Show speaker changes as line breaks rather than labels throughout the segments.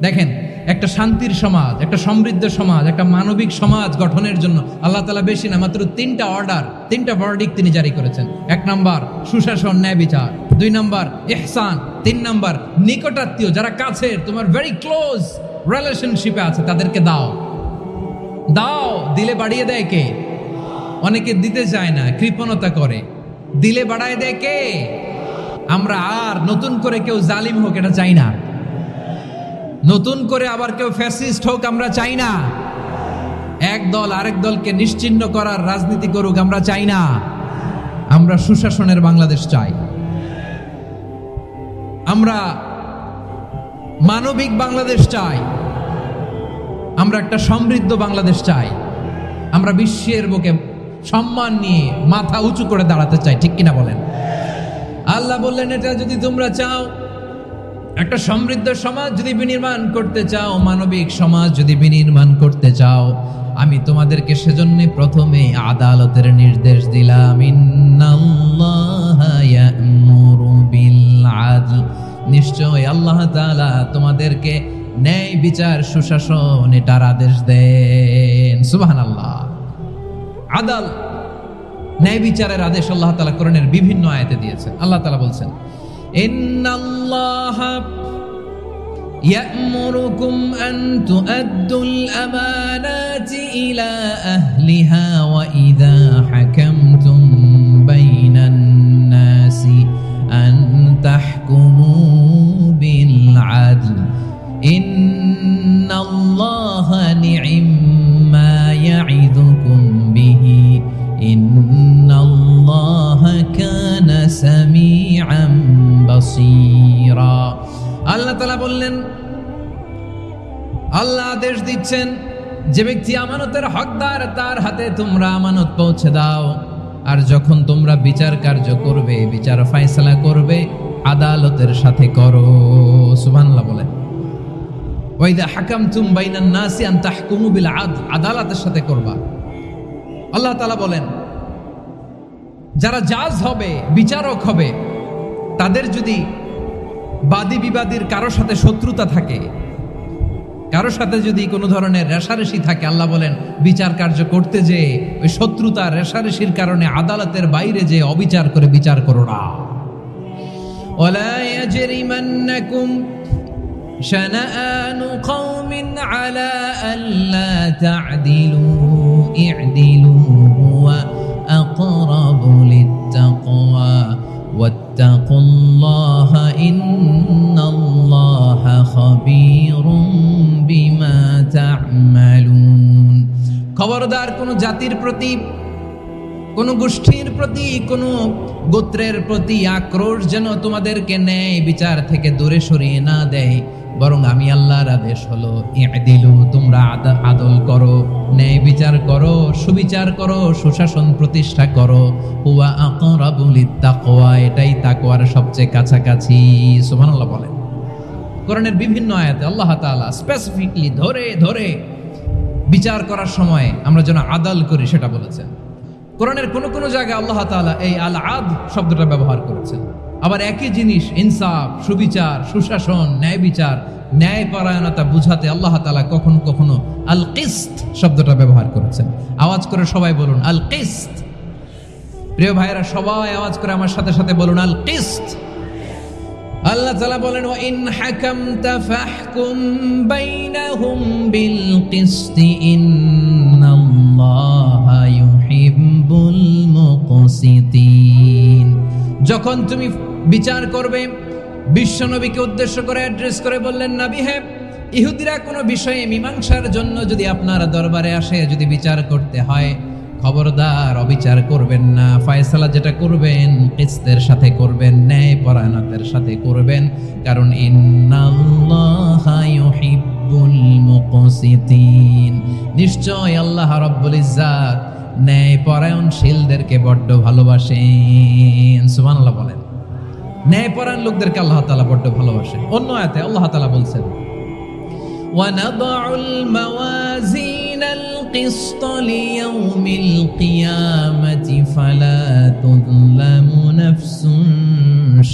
দেখেন, একটা শান্তির সমাজ, একটা সমৃদ্ধ সমাজ, একটা মানবিক সমাজ গঠনের জন্য আল্লাহ তাআলা বেশি না, মাত্র 3টা অর্ডার, 3টা ভার্ডিক্ট তিনি জারি করেছেন। 1 নাম্বার সুশাসন, ন্যায় বিচার। 2 নাম্বার ইহসান। 3 নাম্বার নিকটাত্মীয়, যারা কাছের, তোমার ভেরি ক্লোজ রিলেশনশিপে আছে, তাদেরকে দাও। দিলে বাড়িয়ে দেয় কে? অনেকে দিতে চায় না, কৃপণতা করে। দিলে বাড়ায় দেয় কে? আমরা আর নতুন করে কেউ জালিম হোক এটা চাই না, নতুন করে আবার কেউ ফ্যাসিস্ট হোক আমরা চাই না, এক দল আরেক দলকে নিশ্চিহ্ন করার রাজনীতি করুক আমরা চাই না। আমরা সুশাসনের বাংলাদেশ চাই, আমরা মানবিক বাংলাদেশ চাই, আমরা একটা সমৃদ্ধ বাংলাদেশ চাই, আমরা বিশ্বের বুকে সম্মান নিয়ে মাথা উঁচু করে দাঁড়াতে চাই, ঠিক কিনা বলেন? আল্লাহ বললেন, এটা যদি তোমরা চাও, একটা সমৃদ্ধ সমাজ যদি বিনির্মাণ করতে চাও, মানবিক সমাজ যদি বিনির্মাণ করতে চাও, আমি তোমাদেরকে সেজন্য প্রথমে আদালতের নির্দেশ দিলাম। ইন্নাল্লাহা ইয়া'মুরু বিল আদল, নিশ্চয় আল্লাহ তাআলা তোমাদেরকে ন্যায় বিচার, সুশাসন এটার আদেশ দেন। সুবহানাল্লাহ। আদাল, ন্যায় বিচারের আদেশ আল্লাহ তাআলা কোরআনের বিভিন্ন আয়াতে দিয়েছেন। আল্লাহ তাআলা বলছেন, ইন্নাল্লাহা ইয়া'মুরুকুম আন তুআদ্দুল আমানাতি ইলা আহলিহা ওয়া ইযা হাকামতুম বাইনান নাসি আন তাহকুমু বিল আদল ইন্নাল্লাহা নি'ম্মা ইয়া'iদুকুম বিহি ইন্নাল্লাহা কানা সামিআন বাসীরা। আল্লাহ তাআলা বললেন, আল্লাহ আদেশ দিচ্ছেন, যে ব্যক্তি আমানতের হকদার তার হাতে তোমরা আমানত পৌঁছে দাও, আর যখন তোমরা বিচার কার্য করবে, বিচার ফয়সালা করবে, আদালতের সাথে করো। সুবহানাল্লাহ বলেন। ওয়া ইযা হাকামতুম বাইনান নাসি আন তাহকুমু বিল আদল, আদালতের সাথে করবা। আল্লাহ তাআলা বলেন, যারা জাজ হবে, বিচারক হবে, তাদের যদি বাদী বিবাদীর কারোর সাথে শত্রুতা থাকে, কারোর সাথে যদি কোনো ধরনের রেষারেষি থাকে, আল্লাহ বলেন বিচার কার্য করতে যে ওই শত্রুতা রেষারেষির কারণে আদালতের বাইরে যে অবিচার করে বিচার করো না। ওয়ালা ইয়াজরিমান্নাকুম শানাআনু কওমিন আলা আল্লা তা'দিলু ই'দিলু হুয়া আকরাবু লিত্তাকওয়া ওয়াত্তাকুল্লাহা ইন্নাল্লাহা খাবীরুম বিমা তা'মালুন। খবরদার, কোন জাতির প্রতি, কোন গোষ্ঠীর প্রতি, কোন গোত্রের প্রতি আক্রোশ যেন তোমাদেরকে ন্যায় বিচার থেকে দূরে সরিয়ে না দেয়, বরং আমি আল্লাহর আদেশ হলো ই'দিলু, তোমরা আদল করো, ন্যায় বিচার করো, সুবিচার করো, সুশাসন প্রতিষ্ঠা করো। হুয়া আকরাবু লিত্তাকওয়া, এটাই তাকওয়ার সবচেয়ে কাছাকাছি। সুবহানাল্লাহ বলেন। কোরআনের বিভিন্ন আয়াতে আল্লাহ তাআলা স্পেসিফিকলি ধরে ধরে বিচার করার সময় আমরা যেন আদাল করি সেটা বলেছেন। কোরআনের কোন কোন জায়গায় আল্লাহ তাআলা এই আল আদ শব্দটা ব্যবহার করেছেন। আবার একই জিনিস ইনসাফ, সুবিচার, সুশাসন, ন্যায় বিচার, ন্যায়পরায়ণতা বুঝাতে আল্লাহ তাআলা কখনো কখনো আল কিসত শব্দটা ব্যবহার করেছেন। আওয়াজ করে সবাই বলুন আল কিসত। প্রিয় ভাইরা, সবাই আওয়াজ করে আমার সাথে সাথে বলুন আল কিসত। আল্লাহ তাআলা বলেন, ওয়া ইন হাকামতা ফাহকুম বাইনাহুম বিল কিসতি ইন্নাল্লাহা ইউহিব্বুল মুকসিতিন। যখন তুমি বিচার করবে, বিশ্বনবীকে উদ্দেশ্য করে অ্যাড্রেস করে বললেন, নবী হে, ইহুদিরা কোনো বিষয়ে মীমাংসার জন্য যদি আপনার দরবারে আসে, যদি বিচার করতে হয়, খবরদার অবিচার করবেন না। ফয়সালা যেটা করবেন কিসতের সাথে করবেন, ন্যায় পরায়ণতার সাথে করবেন, কারণ ইন্নাল্লাহা ইউহিব্বুল মুকসিতিন, নিশ্চয় আল্লাহ রাব্বুল ইজ্জাত ন্যায় পরায়ণশীলদেরকে বড্ড ভালোবাসেন। সুবহানাল্লাহ বলেন। ন্যায় পরায়ণ লোকদেরকে আল্লাহ তাআলা বড্ড ভালোবাসেন। অন্য আয়াতে আল্লাহ তাআলা বলছেন, ওয়া নাদাউল মাওয়াজিনাল কিসত লিয়াউমিল কিয়ামাতি ফালা তুযলামু নাফসুন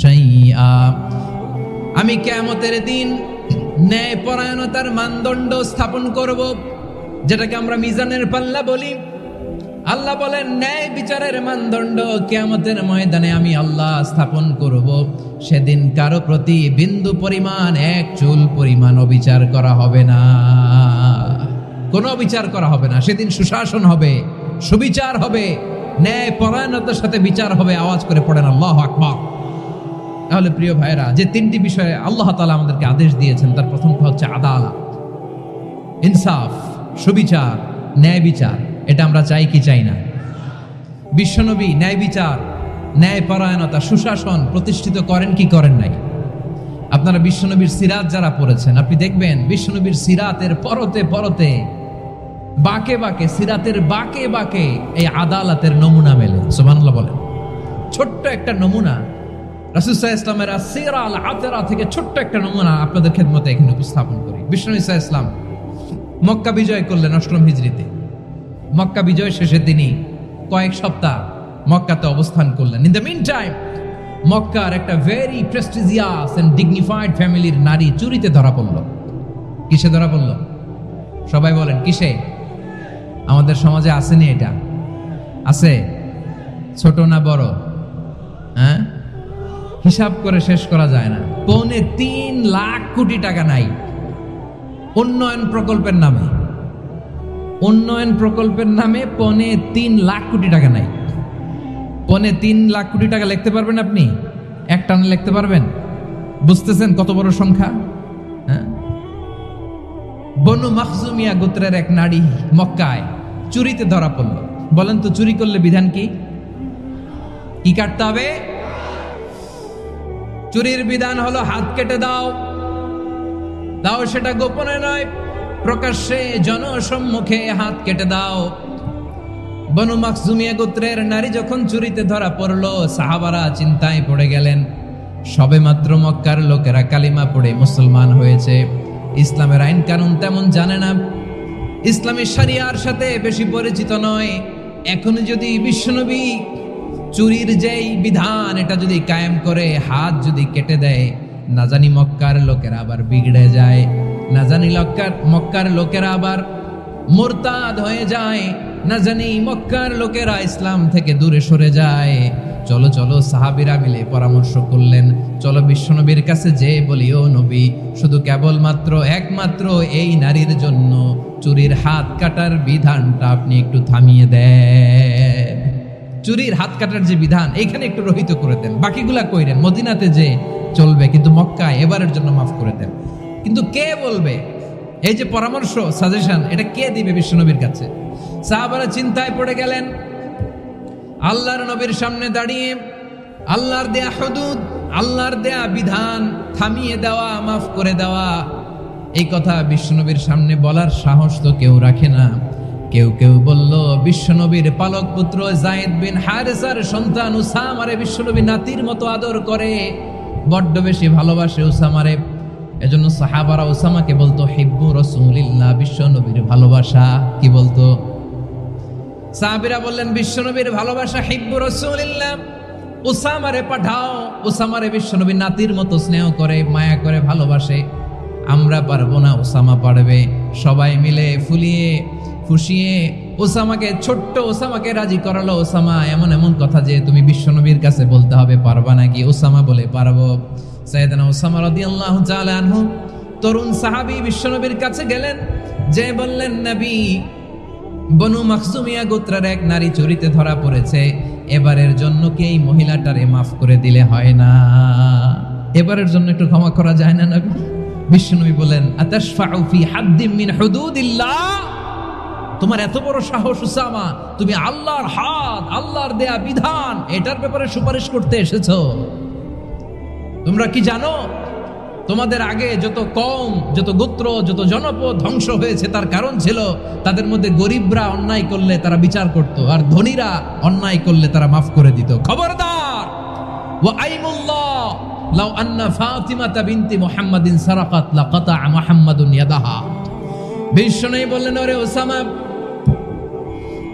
শাইআ। আমি কিয়ামতের দিন ন্যায় পরায়ণতার মানদণ্ড স্থাপন করব, যেটাকে আমরা মিজানের পাল্লা বলি। আল্লাহ বলেন ন্যায় বিচারের মানদণ্ড কিয়ামতের ময়দানে আমি আল্লাহ স্থাপন করব। সেদিন কারো প্রতি বিন্দু পরিমাণ, এক চুল পরিমাণ অবিচার করা হবে না, কোনো অবিচার করা হবে না। সেদিন সুশাসন হবে, সুবিচার হবে, ন্যায় পরায়ণতার সাথে বিচার হবে। আওয়াজ করে পড়েন আল্লাহু আকবার। তাহলে প্রিয় ভাইরা, যে তিনটি বিষয়ে আল্লাহ তাআলা আমাদেরকে আদেশ দিয়েছেন, তার প্রথমটা হচ্ছে আদালত, ইনসাফ, সুবিচার, ন্যায় বিচার। এটা আমরা চাই কি চাই না? বিশ্বনবী ন্যায় বিচার, ন্যায় পরায়ণতা, সুশাসন প্রতিষ্ঠিত করেন কি করেন নাই? আপনারা বিশ্বনবীর সিরাত যারা পড়েছেন, আপনি দেখবেন বিশ্বনবীর সিরাতের পরতে পরতে, বাঁকে বাঁকে, সিরাতের বাঁকে বাঁকে এই আদালতের নমুনা মেলে। সুবহানাল্লাহ বলেন। ছোট্ট একটা নমুনা রাসূল সাল্লাল্লাহু আলাইহি ওয়াসাল্লামের আসিরা আল আতরা থেকে ছোট্ট একটা নমুনা আপনাদের খেদমতে এখানে উপস্থাপন করি। বিশ্বনবী সাল্লাল্লাহু আলাইহি ওয়াসাল্লাম মক্কা বিজয় করলেন ৮ম হিজরিতে। মক্কা বিজয় শেষে তিনি কয়েক সপ্তাহ মক্কাতে অবস্থান করলেন। ইন দ্য মিন টাইম মক্কার একটা ভেরি প্রেস্টিজিয়াস এন্ড ডিগনিফাইড ফ্যামিলির নারী চুরিতে ধরা পড়ল। কিসে ধরা পড়ল? সবাই বলেন কিসে? আমাদের সমাজে আসেনি এটা? আছে? ছোট না বড়? হ্যাঁ, হিসাব করে শেষ করা যায় না। ৩.৫ লাখ কোটি টাকা নাই উন্নয়ন প্রকল্পের নামে। উন্নয়ন প্রকল্পের নামে ৩.৫ লাখ কোটি টাকা নাই। ৩.৫ লাখ কোটি টাকা লিখতে পারবেন আপনি? এক টানে লিখতে পারবেন? বুঝতেছেন কত বড় সংখ্যা? হ্যাঁ, বনু মাখজুমিয়া গোত্রের এক নারী মক্কায় চুরিতে ধরা পড়ল। বলেন তো চুরি করলে বিধান কি? কি কাটতে হবে? চুরির বিধান হলো হাত কেটে দাও। দাও সেটা গোপনে নয়, প্রকাশ্যে জনসম্মুখে হাত কেটে দাও। বনু মাখজুমিয়া গোত্রের নারী যখন চুরিতে ধরা পড়ল, সাহাবারা চিন্তায় পড়ে গেলেন। সবেমাত্র মক্কার লোকেরা কালিমা পড়ে মুসলমান হয়েছে, ইসলামের আইন কানুন তেমন জানে না, ইসলামী শরিয়ার সাথে বেশি পরিচিত নয়। এখন যদি বিশ্বনবী চুরির যেই বিধান এটা যদি কায়েম করে হাত যদি কেটে দেয়, না জানি মক্কার লোকেরা আবার বিগড়ে যায়, না জানি মক্কার লোকেরা আবার মুরতাদ হয়ে যায়, না জানি মক্কার লোকেরা ইসলাম থেকে দূরে সরে যায়। চলো চলো, সাহাবীরা মিলে পরামর্শ করলেন, চলো বিশ্বনবীর কাছে যে বলি, ও নবী, শুধু কেবলমাত্র একমাত্র এই নারীর জন্য চুরির হাত কাটার বিধানটা আপনি একটু থামিয়ে দেন। চুরির হাত কাটার যে বিধান এইখানে একটু রহিত করে দেন, বাকিগুলা কইরেন মদিনাতে যে চলবে, কিন্তু মক্কায় এবারের জন্য মাফ করে দেন। কিন্তু কে বলবে? এই যে পরামর্শ, সাজেশন, এটা কে দিবে বিশ্বনবীর কাছে? সাহাবারা চিন্তায় পড়ে গেলেন। আল্লাহর নবীর সামনে দাঁড়িয়ে আল্লাহর দেয়া হুদুদ, আল্লাহর দেয়া বিধান থামিয়ে দেওয়া, মাফ করে দেওয়া, এই কথা বিশ্বনবীর সামনে বলার সাহস তো কেউ রাখে না। কেউ কেউ বলল, বিশ্বনবীর পালক পুত্র যায়েদ বিন হারেসার সন্তান উসামারে বিশ্বনবী নাতির মতো আদর করে, বড্ড বেশি ভালোবাসে উসামারে। এজন্য সাহাবারা উসামাকে বলতো হিব্বু রাসূলিল্লাহ, বিশ্বনবীর ভালোবাসা। কি বলতো? সাহাবীরা বললেন বিশ্বনবীর ভালোবাসা হিব্বু রাসূলিল্লাহ, উসামারে পাঠাও। উসামারে বিশ্বনবী নাতির মতো স্নেহ করে, মায়া করে, ভালোবাসে। আমরা পারবো না, উসামা পারবে। সবাই মিলে ফুলিয়ে ফুসিয়ে ওসামাকে, ছোট্ট ওসামাকে রাজি করালো। ওসামা এমন এমন কথা যে তুমি বিশ্বনবীর কাছে বলতে হবে, পারবা নাকি? ওসামা বলে পারবো। সাইয়েদনা ওসামা রাদিয়াল্লাহু তাআলা আনহু তরুণ সাহাবী বিশ্বনবীর কাছে গেলেন, যে বললেন, নবী, বনু মাখজুমিয়া গোত্রের এক নারী চুরিতে ধরা পড়েছে, এবারের জন্য কি এই মহিলাটারে মাফ করে দিলে হয় না? এবারের জন্য একটু ক্ষমা করা যায় না নবী? বিশ্বনবী বলেন, আতাশফাউ ফি হাদ্দিম মিন হুদুদিল্লাহ, তোমার এত বড় সাহস উসামা, তুমি আল্লাহর হাত, আল্লাহর দেয়া বিধান, এটার ব্যাপারে সুপারিশ করতে এসেছো? তোমরা কি জানো তোমাদের আগে যত কওম, যত গোত্র, যত জনপদ ধ্বংস হয়েছে তার কারণ ছিল তাদের মধ্যে গরিবরা অন্যায় করলে তারা বিচার করত, আর ধনীরা অন্যায় করলে তারা মাফ করে দিত। খবরদার, ওয়া আইমুল্লাহ লাউ আন্না ফাতিমাতা বিনতি মুহাম্মাদিন সারাকাত লাকাতা মুহাম্মাদুন ইয়াদাহা। বিশ্বনবী বললেন, ওরে ওসামা,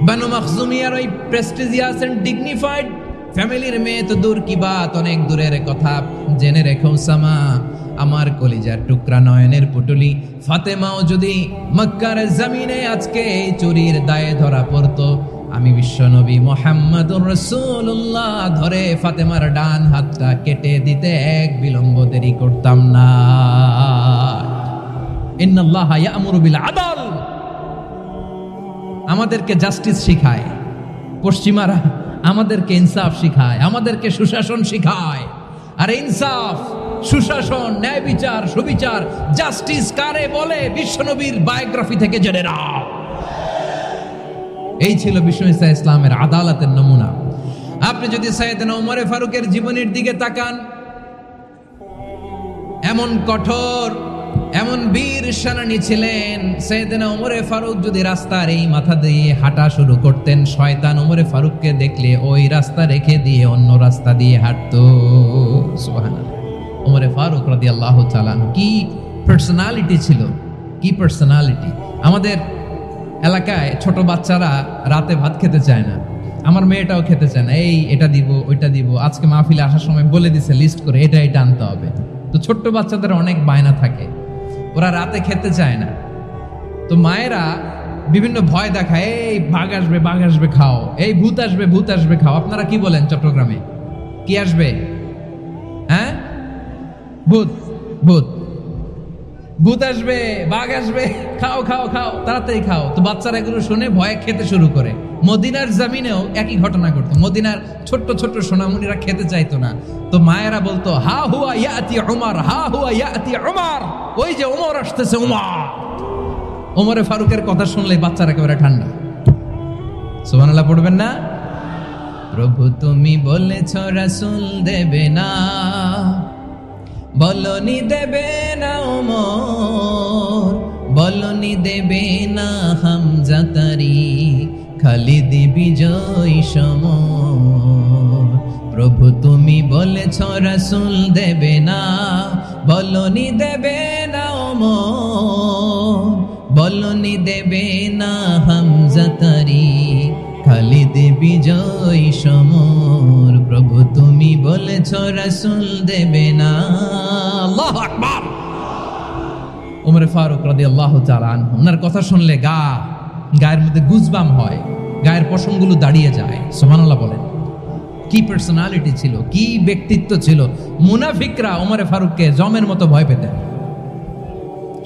বানু মাখজুমিয়ার ওই প্রেস্টিজিয়াস এন্ড ডিগনিফাইড ফ্যামিলির মেয়ে তো দূর কি বাত, অনেক দূরের কথা। জেনে রেখো ওসামা, আমার কলিজার টুকরা নয়নের পুটুলি ফাতেমাও যদি মক্কার জমিনে আজকে চুরির দায়ে ধরা পড়তো, আমি বিশ্বনবী মুহাম্মদুর রাসূলুল্লাহ ধরে ফাতেমার ডান হাতটা কেটে দিতে এক বিলম্ব দেরি করতাম না। ইন্নাল্লাহা ইয়া'মুরু বিল আদল, আমাদেরকে জাস্টিস শিখায়। পশ্চিমারা আমাদেরকে ইনসাফ শিখায়, আমাদেরকে সুশাসন শিখায়। আর ইনসাফ, সুশাসন, ন্যায় বিচার, সুবিচার, জাস্টিস কারে বলে বিশ্বনবীর বায়োগ্রাফি থেকে জেনে নাও। এই ছিল বিশ্ব ইসলামের আদালতের নমুনা। আপনি যদি সাইয়েদনা ওমর ফারুকের জীবনের দিকে তাকান, এমন কঠোর, এমন বীর সেনানী ছিলেন। সাইয়েদনা ওমর ফারুক যদি রাস্তার এই মাথা দিয়ে হাঁটা শুরু করতেন, শয়তান ওমর ফারুককে দেখলে ওই রাস্তা রেখে দিয়ে অন্য রাস্তা দিয়ে হাঁটতো। সুবহানাল্লাহ। ওমর ফারুক রাদিয়াল্লাহু তাআলা কি পার্সোনালিটি ছিল, কি পার্সোনালিটি। আমাদের এলাকায় ছোট বাচ্চারা রাতে ভাত খেতে চায় না, আমার মেয়েটাও খেতে চায় না। এই এটা দিব, ওইটা দিব, আজকে মাহফিলে আসার সময় বলে দিছে লিস্ট করে এটা এটা আনতে হবে। তো ছোট্ট বাচ্চাদের অনেক বায়না থাকে, ওরা রাতে খেতে চায় না। তো মায়েরা বিভিন্ন ভয় দেখায়, এই বাঘ আসবে, বাঘ আসবে খাও, এই ভূত আসবে, ভূত আসবে খাও। আপনারা কি বলেন চট্টগ্রামে? কি আসবে? হ্যাঁ, ভূত, ভূত, ভূত আসবে, বাঘ আসবে, খাও খাও খাও, তাড়াতাড়ি খাও। তো বাচ্চারা এগুলো শুনে ভয়ে খেতে শুরু করে। মদিনার জমিনেও একই ঘটনা ঘটতো। মদিনার ছোট্ট ছোট্ট সোনামণিরা খেতে চাইতো না। তো মায়েরা বলতো, হা হুয়া ইয়াতি উমর, হা হুয়া ইয়াতি উমর, ওই যে উমর আসতেছে, উমর। ওমরে ফারুকের কথা শুনলে বাচ্চারা একেবারে ঠান্ডা। সুবহানাল্লাহ পড়বেন না? প্রভু তুমি বলেছ রাসূল দেবে না, বলনি দেবে না ওমর, বলনি দেবে না হামজা তারিক, খালিদ বিজয় সমর। প্রভু তুমি বলেছ রাসূল দেবে না, বলনি দেবে না ওমর, বলনি দেবে না হামজা তারিক, খালিদ বিজয় সমর। প্রভু তুমি বলেছ রাসূল দেবে না। আল্লাহু আকবার। ওমর ফারুক রাদিয়াল্লাহু তাআলা আনহু, ওনার কথা শুনলে গায়ের মধ্যে গুজবাম হয়, গায়ের পশমগুলো দাঁড়িয়ে যায়। সুবহানাল্লাহ বলেন। কি পার্সোনালিটি ছিল, কি ব্যক্তিত্ব ছিল। মুনাফিকরা ওমর ফারুককে জমের মতো ভয় পেতেন।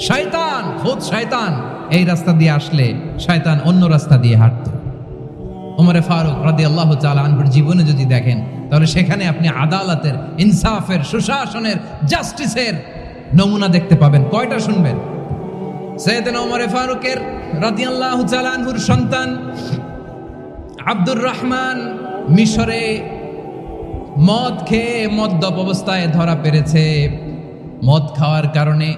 শয়তান, খুদ শয়তান এই রাস্তা দিয়ে আসলে শয়তান অন্য রাস্তা দিয়ে হাঁটতো। ওমর ফারুক রাদিয়াল্লাহু তাআলা আনহুর জীবনে যদি দেখেন, তাহলে সেখানে আপনি আদালতের, ইনসাফের, সুশাসনের, জাস্টিসের নমুনা দেখতে পাবেন। কয়টা শুনবেন? সাইয়েদনা ওমর ফারুকের রাদিয়াল্লাহু তাআলা আনহুর সন্তান আব্দুর রহমান মিশরে মদ খেয়ে মদ্যপ অবস্থায় ধরা পড়েছে। মদ খাওয়ার কারণে,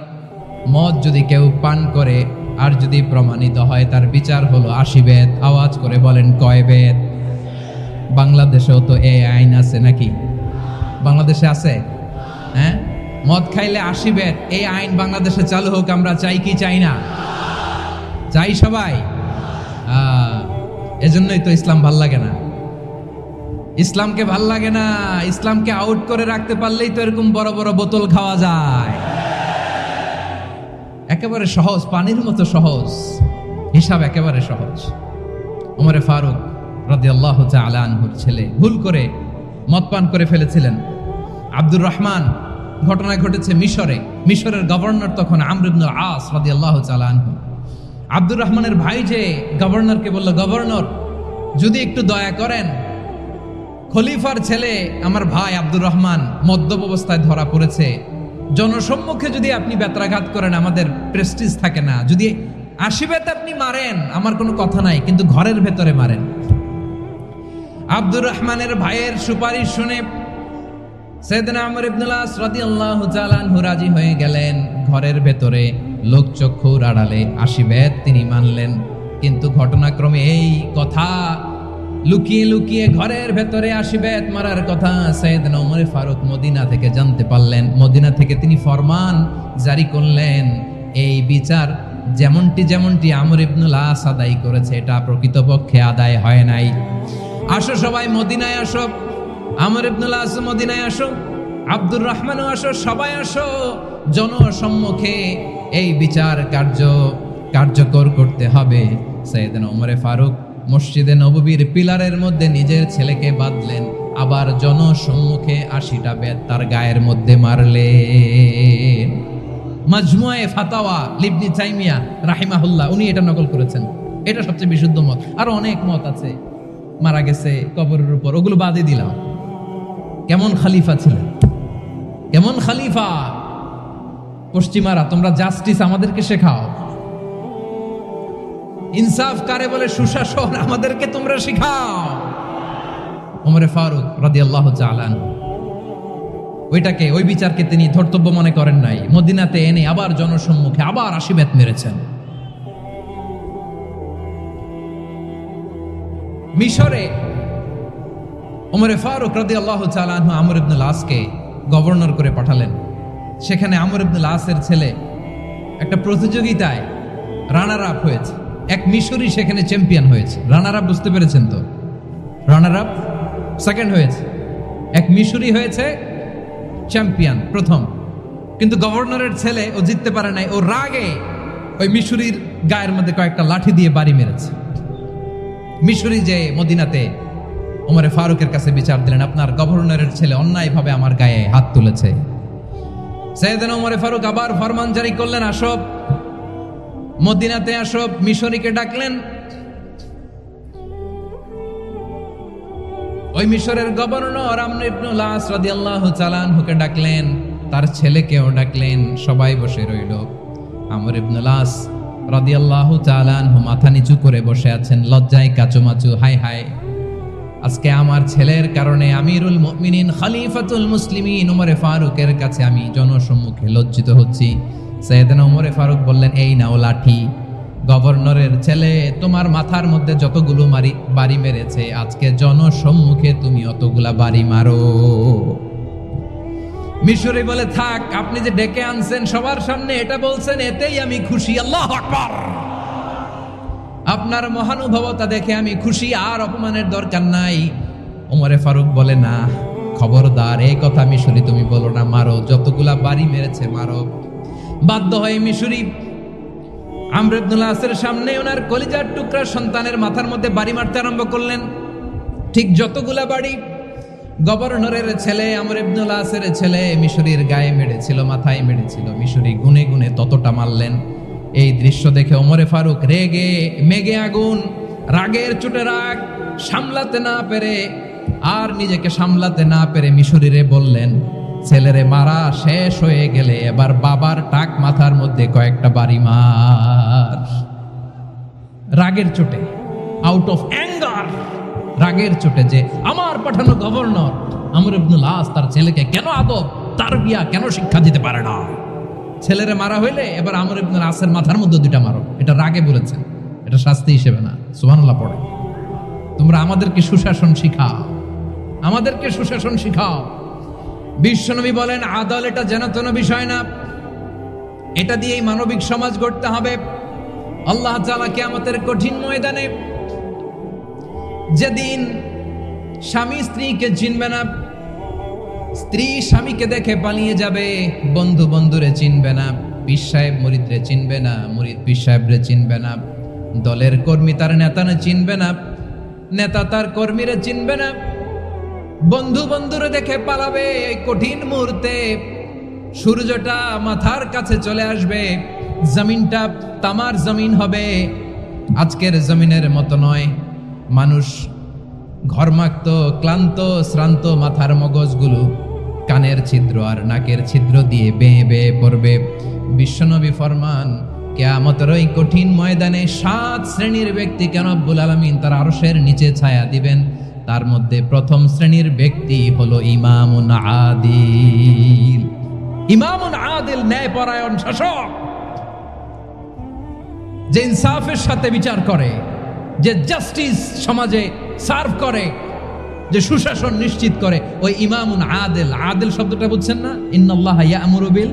মদ যদি কেউ পান করে আর যদি প্রমাণিত হয়, তার বিচার হলো 80 বেত। আওয়াজ করে বলেন কয় বেত? বাংলাদেশেও তো এই আইন আছে নাকি? বাংলাদেশে আছে? হ্যাঁ, মদ খাইলে 80 বেত, এই আইন বাংলাদেশে চালু হোক। আমরা চাই কি চাই না? চাই সবাই। এজন্যই তো ইসলাম ভাল লাগে না। ইসলামকে ভাল লাগে না। ইসলামকে আউট করে রাখতে পারলেই তো এরকম বড় বড় বোতল খাওয়া যায়। একেবারে সহজ, পানির মতো সহজ, হিসাব একেবারে সহজ। ওমর ফারুক রাদিয়াল্লাহু তাআলা আনহুর ছেলে ভুল করে মদ পান করে ফেলেছিলেন। আব্দুর রহমান, ঘটনা ঘটেছে মিশরে। মিশরের গভর্নর তখন আমর ইবনুল আস রাদিয়াল্লাহু তাআলা আনহু। আব্দুর রহমানের ভাই যে গভর্নরকে বলল, গভর্নর যদি একটু দয়া করেন, খলিফার ছেলে আমার ভাই আব্দুর রহমান মদ্যপ অবস্থায় ধরা পড়েছে, জনসম্মুখে যদি আপনি বেত্রাঘাত করেন আমাদের প্রেস্টিজ থাকে না, যদি 80 বেত আপনি মারেন আমার কোনো কথা নাই, কিন্তু ঘরের ভেতরে মারেন। আব্দুর রহমানের ভাইয়ের সুপারিশ শুনে সাইয়েদনা আমর ইবনুল আস রাদিয়াল্লাহু তাআলা আনহু রাজি হয়ে গেলেন। ঘরের ভেতরে লোকচক্ষুর আড়ালে 80 বেত তিনি মানলেন। কিন্তু ঘটনাক্রমে এই কথা লুকিয়ে লুকিয়ে ঘরের ভেতরে 80 বেত মারার কথা সাইয়েদনা ওমর ফারুক মদিনা থেকে জানতে পারলেন। মদিনা থেকে তিনি ফরমান জারি করলেন, এই বিচার যেমনটি আমর ইবনুল আস আদায় করেছে, এটা প্রকৃতপক্ষে আদায় হয় নাই। আসো সবাই মদিনায় আসো, আমর ইবনুল আস মদিনায় আসো। আব্দুর রহমানও আসো, সবাই আসো, জনসম্মুখে এই বিচার কার্যকর করতে হবে। সাইয়েদনা ওমরে ফারুক মসজিদে নববীর পিলারের মধ্যে নিজের ছেলেকে বাঁধলেন, আবার জনসম্মুখে 80টা বেত তার গায়ের মধ্যে মারলেন। মাজমুয়ে ফাতাওয়া ইবনে তাইমিয়া রাহিমাহুল্লাহ উনি এটা নকল করেছেন। এটা সবচেয়ে বিশুদ্ধ মত, আর অনেক মত আছে। মারা গেছে কবরের উপর, ওগুলো বাদই দিলাম। কেমন খলিফা ছিলেন, কেমন খলিফা! পশ্চিমারা তোমরা জাস্টিস আমাদেরকে শেখাও, ইনসাফ কারে বলে, সুশাসন আমাদেরকে তোমরা শেখাও। ওমরে ফারুক রাদিয়াল্লাহু তাআলা ওই বিচারকে তিনি ধর্তব্য মনে করেন নাই। মদিনাতে এনে আবার জনসম্মুখে আবার 80 বেত মেরেছেন। মিশরে ওমরে ফারুক রাদিয়াল্লাহু তাআলা আমর ইবনুল আসকে গভর্নর করে পাঠালেন। সেখানে আমর ইবনুল আসের ছেলে একটা প্রতিযোগিতায় রানার আপ হয়েছে। এক মিশরি সেখানে চ্যাম্পিয়ন হয়েছে। রানার আপ বুঝতে পেরেছেন তো? রানার আপ সেকেন্ড হয়েছে, এক মিশরি হয়েছে চ্যাম্পিয়ন প্রথম। কিন্তু গভর্নরের ছেলে ও জিততে পারে নাই। ও রাগে ওই মিশরির গায়ের মধ্যে কয়েকটা লাঠি দিয়ে বাড়ি মেরেছে। মিশরি যে মদিনাতে ওমরে ফারুকের কাছে বিচার দিলেন, আপনার গভর্নরের ছেলে অন্যায়ভাবে আমার গায়ে হাত তুলেছে। সাইয়েদনা ওমরে ফারুক আবার ফরমান জারি করলেন, আসো মদিনাতে আসো। মিশরীকে ডাকলেন। ওই মিশরের গভর্নর আমর ইবনুল আস রাদিয়াল্লাহু তাআলা আনহুকে ডাকলেন, তার ছেলেকেও ডাকলেন। সবাই বসে রইল। আমর ইবনুল আস রাদিয়াল্লাহু তাআলা আনহু মাথা নিচু করে বসে আছেন, লজ্জায় কাচুমাচু। হায় হায়, আজকে আমার ছেলের কারণে আমিরুল মুমিনিন খলিফাতুল মুসলিমিন ওমরে ফারুকের কাছে আমি জনসম্মুখে লজ্জিত হচ্ছি। সাইয়েদনা ওমরে ফারুক বললেন, এই নাও লাঠি। গভর্নরের ছেলে তোমার মাথার মধ্যে যতগুলো বাড়ি মেরেছে, আজকে জনসম্মুখে তুমি অতগুলা বাড়ি মারো। মিশরি বলে, থাক, আপনি যে ডেকে আনছেন সবার সামনে এটা বলছেন, এতেই আমি খুশি। আল্লাহু আকবার। আপনার মহানুভবতা দেখে আমি খুশি, আর অপমানের দরকার নাই। ওমরে ফারুক বলে, না, খবরদার, এই কথা মিশরি তুমি বলো না, মারো, যতগুলা বাড়ি মেরেছে মারো। বাধ্য হয়ে মিশরি আমর ইবনুল আসের সামনে ওনার কলিজার টুকরা সন্তানের মাথার মধ্যে বাড়ি মারতে আরম্ভ করলেন। ঠিক যতগুলা বাড়ি গভর্নরের ছেলে আমর ইবনুল আসের ছেলে মিশরির গায়ে মেরেছিল, মাথায় মেরেছিল, মিশরি গুনে গুনে ততটা মারলেন। এই দৃশ্য দেখে ওমরে ফারুক রেগে মেগে আগুন, রাগের চোটে রাগ সামলাতে না পেরে, আর নিজেকে সামলাতে না পেরে মিশরিরে বললেন, ছেলেরে মারা শেষ হয়ে গেলে এবার বাবার টাক মাথার মধ্যে কয়েকটা বাড়ি মার। রাগের চোটে, আউট অফ অ্যাঙ্গার, রাগের চোটে, যে আমার পাঠানো গভর্নর আমর ইবনুল আস তার ছেলেকে কেন আদব তারবিয়া কেন শিক্ষা দিতে পারে না। ছেলেরে মারা হইলে এবার আমর ইবনুল আসের মাথার মধ্যে 2টা মারো। এটা রাগে বলেছেন, এটা শাস্তি হিসেবে না। সুবহানাল্লাহ পড়ে। তোমরা আমাদেরকে সুশাসন শিখাও, আমাদেরকে সুশাসন শিখাও। বিশ্বনবী বলেন, আদল এটা যেন বিষয় না, এটা দিয়েই মানবিক সমাজ গড়তে হবে। আল্লাহ তাআলা কিয়ামতের কঠিন ময়দানে, যেদিন স্বামী স্ত্রীকে চিনবে না, স্ত্রী স্বামীকে দেখে পালিয়ে যাবে, বন্ধু বন্ধুরে চিনবে না, পীর সাহেব মুরিদরে চিনবে না, মুরিদ পীর সাহেবরে চিনবে না, দলের কর্মী তার নেতারে চিনবে না, নেতা তার কর্মীরে চিনবে না, বন্ধু বন্ধুরে দেখে পালাবে। এই কঠিন মুহূর্তে সূর্যটা মাথার কাছে চলে আসবে, জমিনটা তামার জমিন হবে। আজকের জমিনের মতো নয়। মানুষ ঘর্মাক্ত, ক্লান্ত, শ্রান্ত মাথার মগজগুলো কানের ছিদ্র আর নাকের ছিদ্র দিয়ে বেয়ে বেয়ে পড়বে। বিশ্বনবী ফরমান, কিয়ামতের ওই কঠিন ময়দানে 7 শ্রেণীর ব্যক্তিকে রব্বুল আলামিন তার আরশের নিচে ছায়া দিবেন। তার মধ্যে প্রথম শ্রেণীর ব্যক্তি হলো ইমামুন আদিল। ইমামুন আদিল, ন্যায়পরায়ণ শাসক, যে ইনসাফের সাথে বিচার করে, যে জাস্টিস সমাজে সার্ভ করে, যে সুশাসন নিশ্চিত করে, ওই ইমামুন আদিল। আদিল শব্দটা বুঝছেন না? ইন্নাল্লাহা ইয়া'মুরু বিল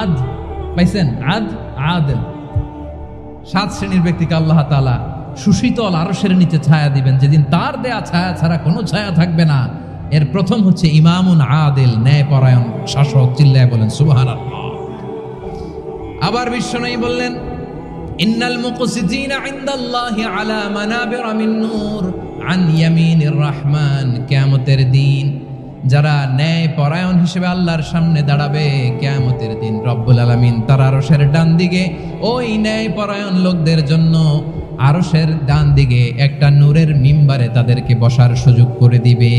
আদল। পাইছেন? আদিল। 7 শ্রেণীর ব্যক্তিকে আল্লাহ তাআলা সুশীতল আরশের নিচে ছায়া দিবেন, যেদিন তার দেয়া ছায়া ছাড়া কোনো ছায়া থাকবে না। এর প্রথম হচ্ছে ইমামুন আদিল, ন্যায়পরায়ণ শাসক। চিল্লায় বলেন সুবহানাল্লাহ। আবার বিশ্বনবী বললেন, ইন্নাল মুকসিতিনা ইনদাল্লাহি আলা মানাবিরা মিন নূর আন ইয়ামিনির রহমান। কিয়ামতের দিন যারা ন্যায়পরায়ণ হিসেবে আল্লাহর সামনে দাঁড়াবে, কিয়ামতের দিন রব্বুল আলামিন তার আরশের ডান দিকে ওই ন্যায়পরায়ণ লোকদের জন্য আরশের ডান দিকে একটা নূরের মিম্বারে তাদেরকে বসার সুযোগ করে দিবে।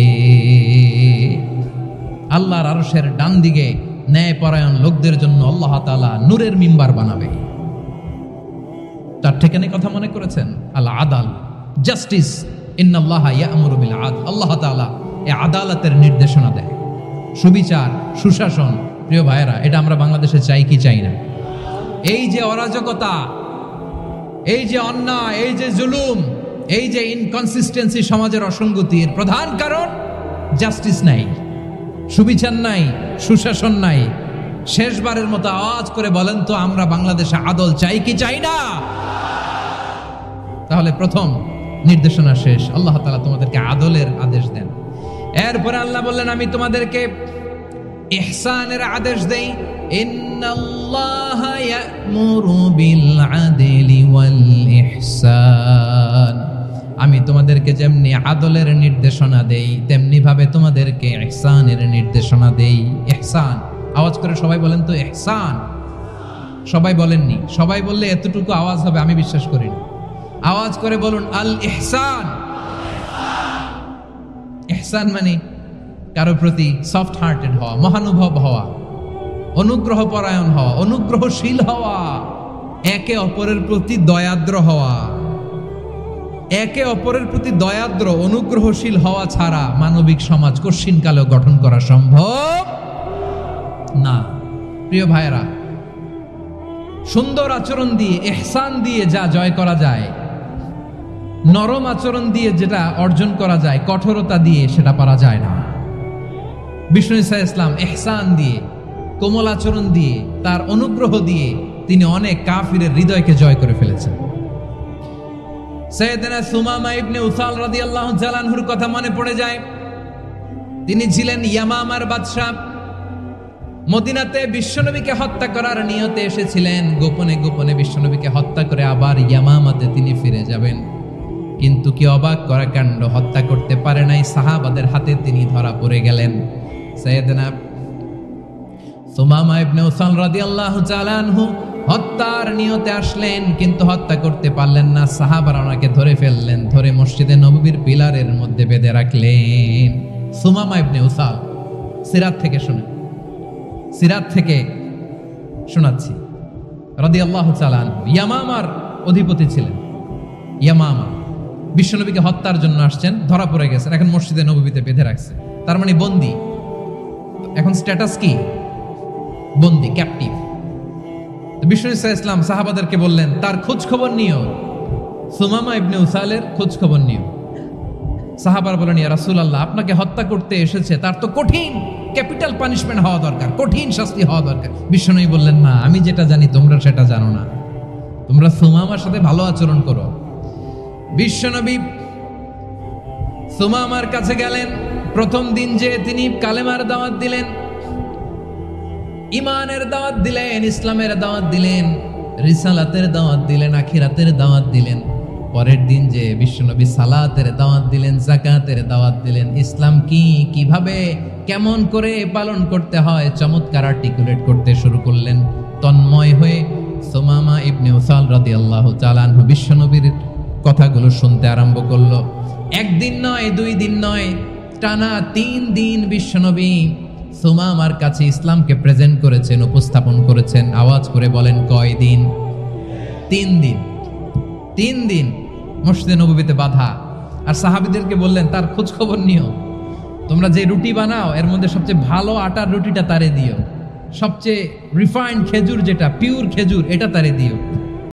আল্লাহর আরশের ডান দিকে ন্যায়পরায়ণ লোকদের জন্য আল্লাহ তাআলা নূরের মিম্বার বানাবে। তার ঠিকানে কথা মনে করেছেন? আল আদাল, জাস্টিস। ইন্নাল্লাহা ইয়া'মুরু বিল আদল। আল্লাহ তাআলা এই আদালতের নির্দেশনা দেয়, সুবিচার, সুশাসন। প্রিয় ভাইয়েরা, এটা আমরা বাংলাদেশে চাই কি চাই না? এই যে অরাজকতা, এই যে অন্যায়, এই যে জুলুম, এই যে ইনকনসিস্টেন্সি, সমাজের অসঙ্গতির প্রধান কারণ জাস্টিস নাই, সুবিচার নাই, সুশাসন নাই। শেষবারের মতো আওয়াজ করে বলেন তো, আমরা বাংলাদেশে আদল চাই কি চাই না? তাহলে প্রথম নির্দেশনা শেষ, আল্লাহ তাআলা তোমাদেরকে আদলের আদেশ দেন। এরপরে আল্লাহ বললেন, আমি তোমাদেরকে ইহসানের আদেশ দেই। ইন্নাল্লাহা ইয়া'মুরু বিল আদলি ওয়াল ইহসান। আমি তোমাদেরকে যেমনি আদলের নির্দেশনা দেই, তেমনি ভাবে তোমাদেরকে ইহসানের নির্দেশনা দেই। ইহসান, আওয়াজ করে সবাই বলেন তো ইহসান। সবাই বলেননি, সবাই বললে এতটুকু আওয়াজ হবে আমি বিশ্বাস করি না। আওয়াজ করে বলুন আল ইহসান। ইহসান মানে কারো প্রতি সফট হার্টেড হওয়া, মহানুভব হওয়া, অনুগ্রহ পরায়ণ হওয়া, অনুগ্রহশীল হওয়া, একে অপরের প্রতি দয়াদ্র হওয়া। একে অপরের প্রতি দয়াদ্র, অনুগ্রহশীল হওয়া ছাড়া মানবিক সমাজ কশিনকালেও গঠন করা সম্ভব না। প্রিয় ভাইয়েরা, সুন্দর আচরণ দিয়ে, ইহসান দিয়ে যা জয় করা যায়, নরম আচরণ দিয়ে যেটা অর্জন করা যায়, কঠোরতা দিয়ে সেটা পারা যায় না। বিষ্ণু ঈসা ইসলাম ইহসান দিয়ে, কোমল আচরণ দিয়ে, তার অনুগ্রহ দিয়ে তিনি অনেক কাফিরের হৃদয়কে জয় করে ফেলেছেন। সাইয়েদনা সুমামা ইবনে উসাল রাদিয়াল্লাহু তাআলা আনহুর কথা মনে পড়ে যায়। তিনি ছিলেন ইয়ামামার বাদশা। মদিনাতে বিশ্বনবীকে হত্যা করার নিয়তে এসেছিলেন। গোপনে গোপনে বিশ্বনবীকে হত্যা করে আবার ইয়ামামাতে তিনি ফিরে যাবেন। কিন্তু কি অবাক করা কাণ্ড, হত্যা করতে পারে নাই, সাহাবাদের হাতে তিনি ধরা পড়ে গেলেন। সাইয়েদনা সুমামা ইবনে উসাল রাদিয়াল্লাহু তাআলা আনহু হত্যার নিয়তে আসলেন, কিন্তু হত্যা করতে পারলেন না। সাহাবারা ওনাকে ধরে ফেললেন, ধরে মসজিদে নববীর পিলারের মধ্যে বেঁধে রাখলেন। সুমামা ইবনে উসাল, সিরাত থেকে শুনে, সিরাত থেকে শোনাচ্ছি, রাদিয়াল্লাহু তাআলা আনহু ইয়ামামার অধিপতি ছিলেন। ইয়ামামা বিশ্বনবীকে হত্যার জন্য আসছেন, ধরা পড়ে গেছেন, এখন মসজিদে নববীতে বেঁধে রাখছে। তার মানে বন্দী। এখন স্ট্যাটাস কি? বন্দী, ক্যাপটিভ। বিষ্ণু ঈসা ইসলাম সাহাবাদেরকে বললেন, তার খোঁজ খবর নিও, সুমামা ইবনে উসালের খোঁজ খবর নিও। সাহাবার বলেন, ইয়া রাসূলুল্লাহ, আপনাকে হত্যা করতে এসেছে, তার তো কঠিন ক্যাপিটাল পানিশমেন্ট হওয়া দরকার, কঠিন শাস্তি হওয়া দরকার। বিশ্বনবী বললেন, না, আমি যেটা জানি তোমরা সেটা জানো না, তোমরা সুমামার সাথে ভালো আচরণ করো। বিশ্বনবী সুমামার কাছে গেলেন। প্রথম দিন যে তিনি কালেমার দাওয়াত দিলেন, ইমানের দাওয়াত দিলেন, ইসলামের দাওয়াত দিলেন, রিসালাতের দাওয়াত দিলেন, আখিরাতের দাওয়াত দিলেন। পরের দিন যে বিশ্বনবী সালাতের দাওয়াত দিলেন, যাকাতের দাওয়াত দিলেন, ইসলাম কি, কিভাবে, কেমন করে পালন করতে হয় চমৎকার আর্টিকুলেট করতে শুরু করলেন। তন্ময় হয়ে সুমামা ইবনে উসাল রাদিয়াল্লাহু তাআলা আনহু বিশ্বনবীর কথাগুলো শুনতে আরম্ভ করলো। একদিন নয়, 2 দিন নয়, টানা 3 দিন বিশ্বনবী সুমামার কাছে ইসলামকে প্রেজেন্ট করেছেন, উপস্থাপন করেছেন। আওয়াজ করে বলেন, কয় দিন? 3 দিন। 3 দিন মসজিদে নববীতে বাঁধা। আর সাহাবীদেরকে বললেন, তার খোঁজ খবর নিও, তোমরা যে রুটি বানাও এর মধ্যে সবচেয়ে ভালো আটার রুটিটা তারে দিও, সবচেয়ে রিফাইন্ড খেজুর, যেটা পিওর খেজুর, এটা তারে দিও।